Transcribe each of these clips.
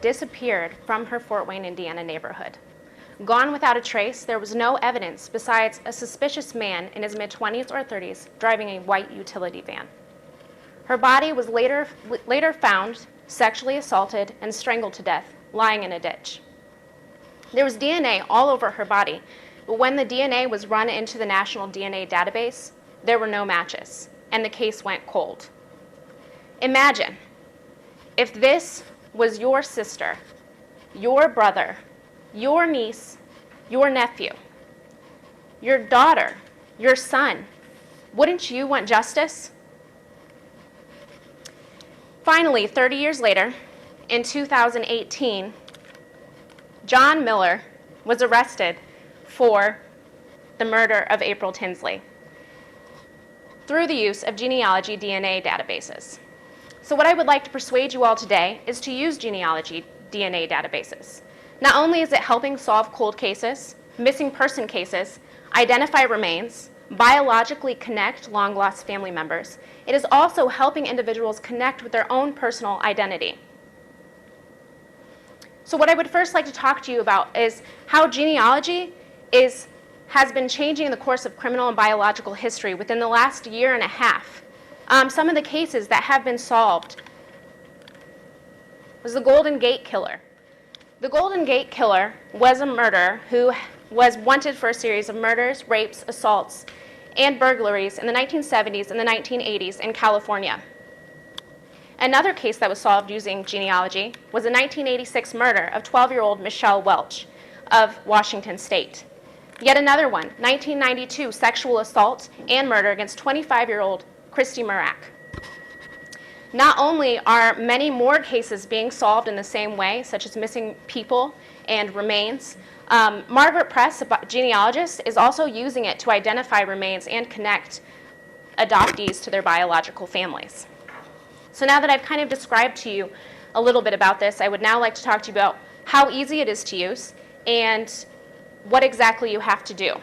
disappeared from her Fort Wayne, Indiana neighborhood. Gone without a trace, there was no evidence besides a suspicious man in his mid-20s or 30s driving a white utility van. Her body was later found sexually assaulted and strangled to death, lying in a ditch. There was DNA all over her body, but when the DNA was run into the National DNA database, there were no matches, and the case went cold. Imagine if this was your sister, your brother, your niece, your nephew, your daughter, your son. Wouldn't you want justice? Finally, 30 years later, in 2018, John Miller was arrested for the murder of April Tinsley through the use of genealogy DNA databases. So what I would like to persuade you all today is to use genealogy DNA databases. Not only is it helping solve cold cases, missing person cases, identify remains, biologically connect long-lost family members, it is also helping individuals connect with their own personal identity. So what I would first like to talk to you about is how genealogy has been changing the course of criminal and biological history within the last year and a half. Some of the cases that have been solved was the Golden Gate Killer. The Golden Gate Killer was a murderer who was wanted for a series of murders, rapes, assaults, and burglaries in the 1970s and the 1980s in California. Another case that was solved using genealogy was the 1986 murder of 12-year-old Michelle Welch of Washington State. Yet another one, 1992 sexual assault and murder against 25-year-old Christy Murack. Not only are many more cases being solved in the same way, such as missing people and remains, Margaret Press, a genealogist, is also using it to identify remains and connect adoptees to their biological families. So now that I've kind of described to you a little bit about this, I would now like to talk to you about how easy it is to use and what exactly you have to do.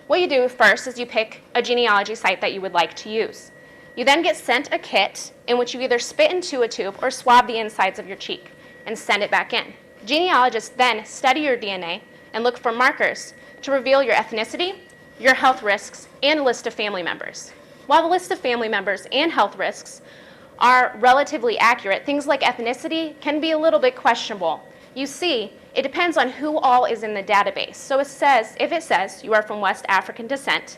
What you do first is you pick a genealogy site that you would like to use. You then get sent a kit in which you either spit into a tube or swab the insides of your cheek and send it back in. Genealogists then study your DNA and look for markers to reveal your ethnicity, your health risks, and a list of family members. While the list of family members and health risks are relatively accurate, things like ethnicity can be a little bit questionable. You see, it depends on who all is in the database. So if it says you are from West African descent,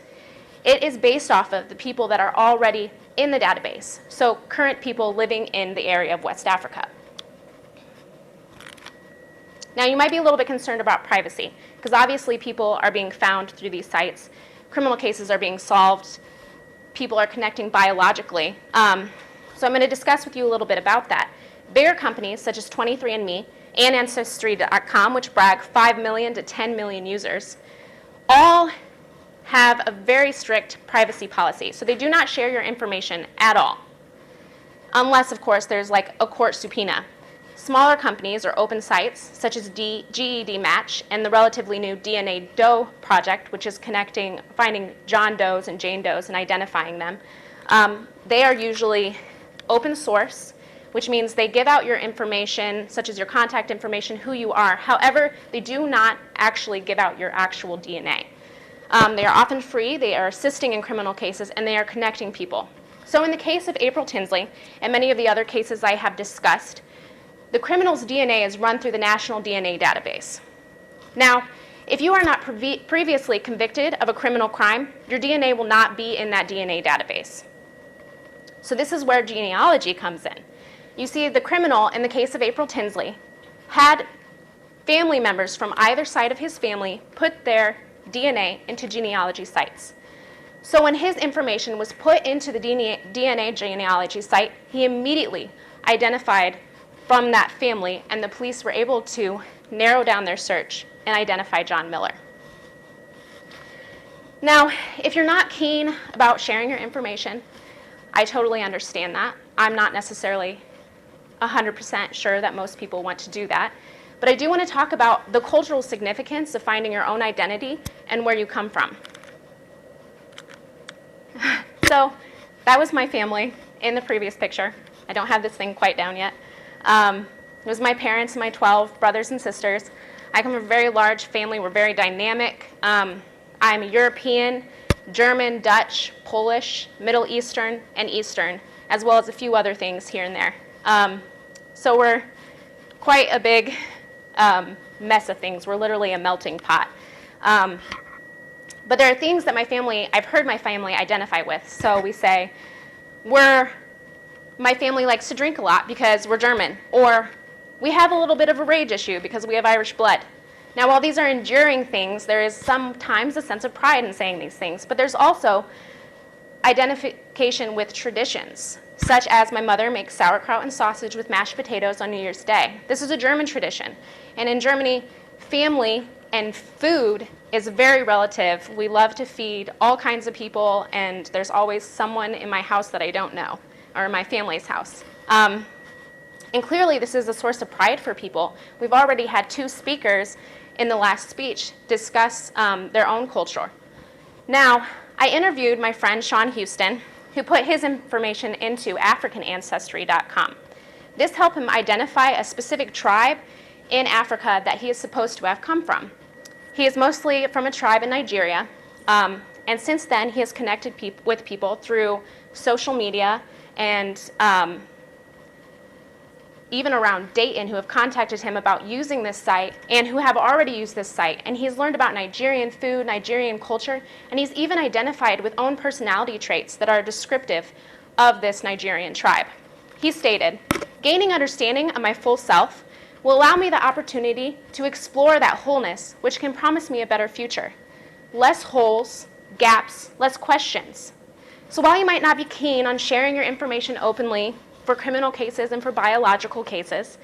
it is based off of the people that are already in the database, so current people living in the area of West Africa. Now, you might be a little bit concerned about privacy, because obviously people are being found through these sites. Criminal cases are being solved. People are connecting biologically. So I'm going to discuss with you a little bit about that. Bigger companies such as 23andMe and Ancestry.com, which brag 5 million to 10 million users, all have a very strict privacy policy. So they do not share your information at all, unless, of course, there's like a court subpoena. Smaller companies or open sites, such as GED Match and the relatively new DNA Doe project, which is finding John Does and Jane Does and identifying them, they are usually open source, which means they give out your information, such as your contact information, who you are. However, they do not actually give out your actual DNA. They are often free, they are assisting in criminal cases, and they are connecting people. So in the case of April Tinsley, and many of the other cases I have discussed, the criminal's DNA is run through the National DNA Database. Now, if you are not previously convicted of a criminal crime, your DNA will not be in that DNA database. So this is where genealogy comes in. You see, the criminal, in the case of April Tinsley, had family members from either side of his family put their DNA into genealogy sites. So when his information was put into the DNA genealogy site, he immediately identified from that family, and the police were able to narrow down their search and identify John Miller. Now, if you're not keen about sharing your information, I totally understand that. I'm not necessarily 100% sure that most people want to do that. But I do want to talk about the cultural significance of finding your own identity and where you come from. So that was my family in the previous picture. I don't have this thing quite down yet. It was my parents and my 12 brothers and sisters. I come from a very large family. We're very dynamic. I'm European, German, Dutch, Polish, Middle Eastern, and Eastern, as well as a few other things here and there. So we're quite a big mess of things. We're literally a melting pot. But there are things that I've heard my family identify with. So we say, my family likes to drink a lot because we're German, or we have a little bit of a rage issue because we have Irish blood. Now, while these are enduring things, there is sometimes a sense of pride in saying these things, but there's also identification with traditions, such as my mother makes sauerkraut and sausage with mashed potatoes on New Year's Day. This is a German tradition, and in Germany, family and food is very relative. We love to feed all kinds of people, and there's always someone in my house that I don't know, or in my family's house. And clearly, this is a source of pride for people. We've already had 2 speakers in the last speech discuss their own culture. Now, I interviewed my friend Sean Houston, who put his information into AfricanAncestry.com. This helped him identify a specific tribe in Africa that he is supposed to have come from. He is mostly from a tribe in Nigeria, and since then he has connected with people through social media and even around Dayton, who have contacted him about using this site and who have already used this site. And he's learned about Nigerian food, Nigerian culture, and he's even identified with own personality traits that are descriptive of this Nigerian tribe. He stated, "Gaining understanding of my full self will allow me the opportunity to explore that wholeness, which can promise me a better future. Less holes, gaps, less questions. So while you might not be keen on sharing your information openly for criminal cases and for biological cases,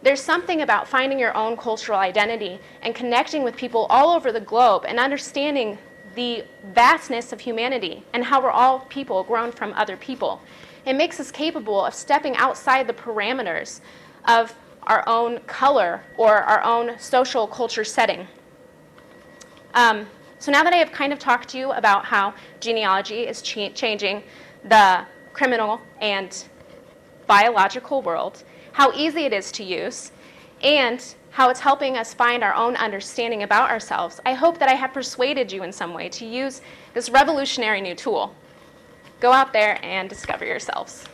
there's something about finding your own cultural identity and connecting with people all over the globe and understanding the vastness of humanity and how we're all people grown from other people. It makes us capable of stepping outside the parameters of our own color or our own social culture setting." So now that I have kind of talked to you about how genealogy is changing the criminal and biological world, how easy it is to use, and how it's helping us find our own understanding about ourselves, I hope that I have persuaded you in some way to use this revolutionary new tool. Go out there and discover yourselves.